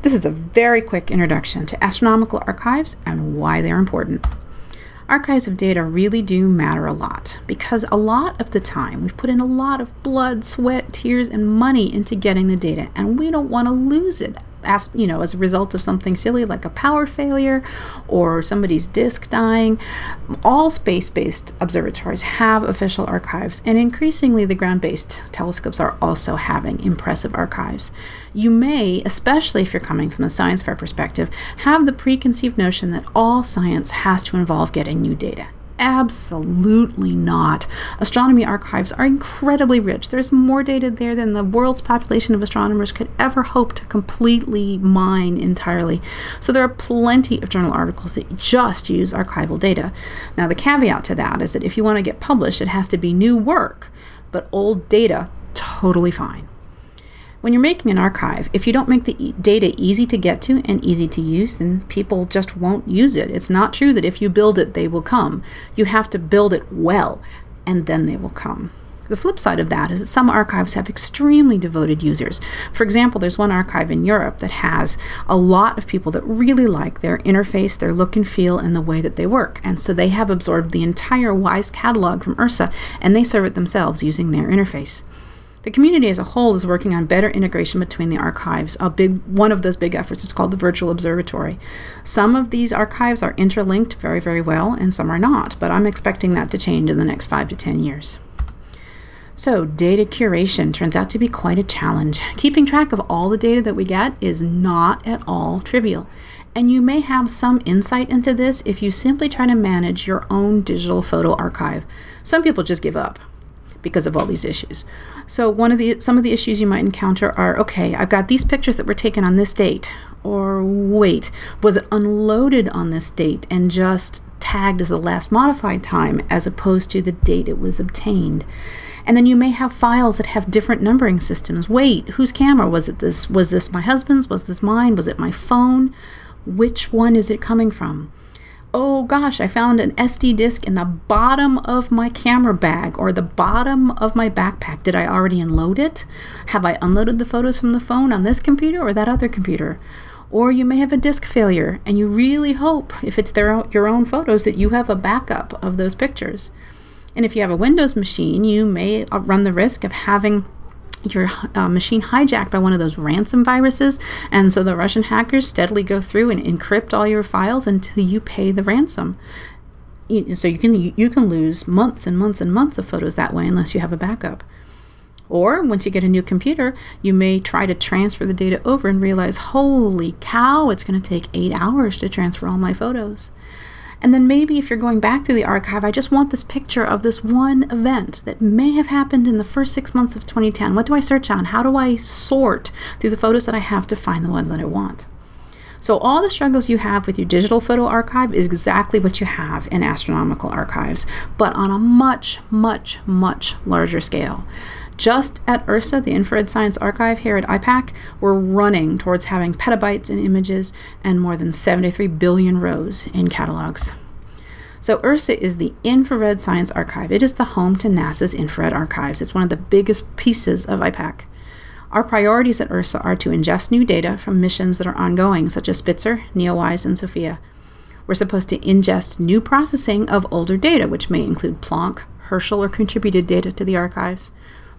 This is a very quick introduction to astronomical archives and why they're important. Archives of data really do matter a lot because a lot of the time we've put in a lot of blood, sweat, tears, and money into getting the data, and we don't want to lose it as a result of something silly like a power failure or somebody's disk dying. All space-based observatories have official archives, and increasingly the ground-based telescopes are also having impressive archives. You may, especially if you're coming from the science fair perspective, have the preconceived notion that all science has to involve getting new data. Absolutely not. Astronomy archives are incredibly rich. There's more data there than the world's population of astronomers could ever hope to completely mine entirely. So there are plenty of journal articles that just use archival data. Now the caveat to that is that if you want to get published, it has to be new work, but old data, totally fine. When you're making an archive, if you don't make the data easy to get to and easy to use, then people just won't use it. It's not true that if you build it, they will come. You have to build it well, and then they will come. The flip side of that is that some archives have extremely devoted users. For example, there's one archive in Europe that has a lot of people that really like their interface, their look and feel, and the way that they work. And so they have absorbed the entire WISE catalog from Ursa, and they serve it themselves using their interface. The community as a whole is working on better integration between the archives. One of those big efforts is called the Virtual Observatory. Some of these archives are interlinked very, very well, and some are not, but I'm expecting that to change in the next 5 to 10 years. So data curation turns out to be quite a challenge. Keeping track of all the data that we get is not at all trivial. And you may have some insight into this if you simply try to manage your own digital photo archive. Some people just give up because of all these issues. So some of the issues you might encounter are, okay, I've got these pictures that were taken on this date, or wait, was it unloaded on this date and just tagged as the last modified time as opposed to the date it was obtained? And then you may have files that have different numbering systems. Wait, whose camera was it? Was this my husband's? Was this mine? Was it my phone? Which one is it coming from? Oh gosh, I found an SD disk in the bottom of my camera bag or the bottom of my backpack. Did I already unload it? Have I unloaded the photos from the phone on this computer or that other computer? Or you may have a disk failure and you really hope, if it's your own photos, that you have a backup of those pictures. And if you have a Windows machine, you may run the risk of having your machine hijacked by one of those ransom viruses, and so the Russian hackers steadily go through and encrypt all your files until you pay the ransom. So you can lose months and months and months of photos that way unless you have a backup. Or once you get a new computer, you may try to transfer the data over and realize, holy cow, it's going to take 8 hours to transfer all my photos. And then maybe if you're going back through the archive, I just want this picture of this one event that may have happened in the first 6 months of 2010. What do I search on? How do I sort through the photos that I have to find the one that I want? So all the struggles you have with your digital photo archive is exactly what you have in astronomical archives, but on a much, much, much larger scale. Just at Ursa, the Infrared Science Archive here at IPAC, we're running towards having petabytes in images and more than 73 billion rows in catalogs. So Ursa is the Infrared Science Archive. It is the home to NASA's infrared archives. It's one of the biggest pieces of IPAC. Our priorities at Ursa are to ingest new data from missions that are ongoing, such as Spitzer, NEOWISE, and SOFIA. We're supposed to ingest new processing of older data, which may include Planck, Herschel, or contributed data to the archives.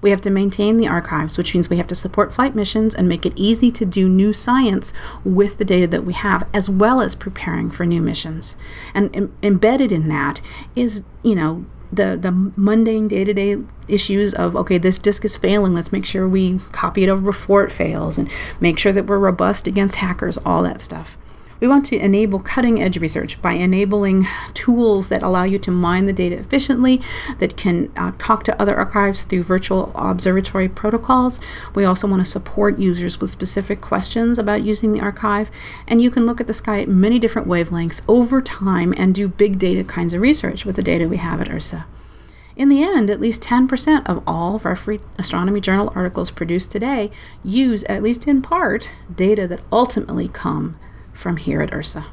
We have to maintain the archives, which means we have to support flight missions and make it easy to do new science with the data that we have, as well as preparing for new missions. And embedded in that is, the mundane day-to-day issues of, okay, this disk is failing, let's make sure we copy it over before it fails, and make sure that we're robust against hackers, all that stuff. We want to enable cutting-edge research by enabling tools that allow you to mine the data efficiently, that can talk to other archives through virtual observatory protocols. We also want to support users with specific questions about using the archive, and you can look at the sky at many different wavelengths over time and do big data kinds of research with the data we have at Ursa. In the end, at least 10% of all of our free astronomy journal articles produced today use, at least in part, data that ultimately come from here at Ursa.